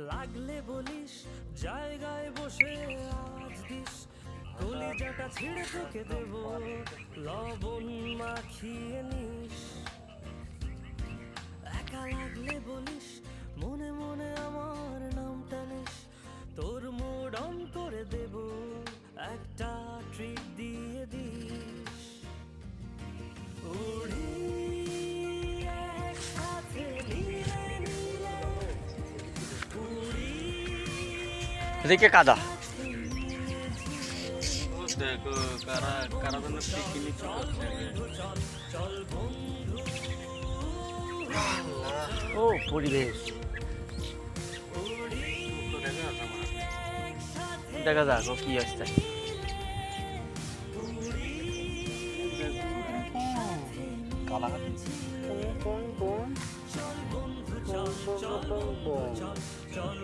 লাগলে বলিস জায়গায় বসে আজ দিস কলিজাটা ছিঁড়ে তোকে দেব লবণ মাখিয়ে নিস একা লাগলে বলিস মনে মনে আমার নামটা নিস তোর মুড অন করে দেব একটা ট্রিট দিয়ে দিস উড়ি একসাথে নীলে নীলে উড়ি এদিকে কাদা দেখো কারা কারা যেন পিকনিক করছে চল বন্ধু ও পরিবেশ দেখা যাক ও কি আসছে চল বন্ধু চল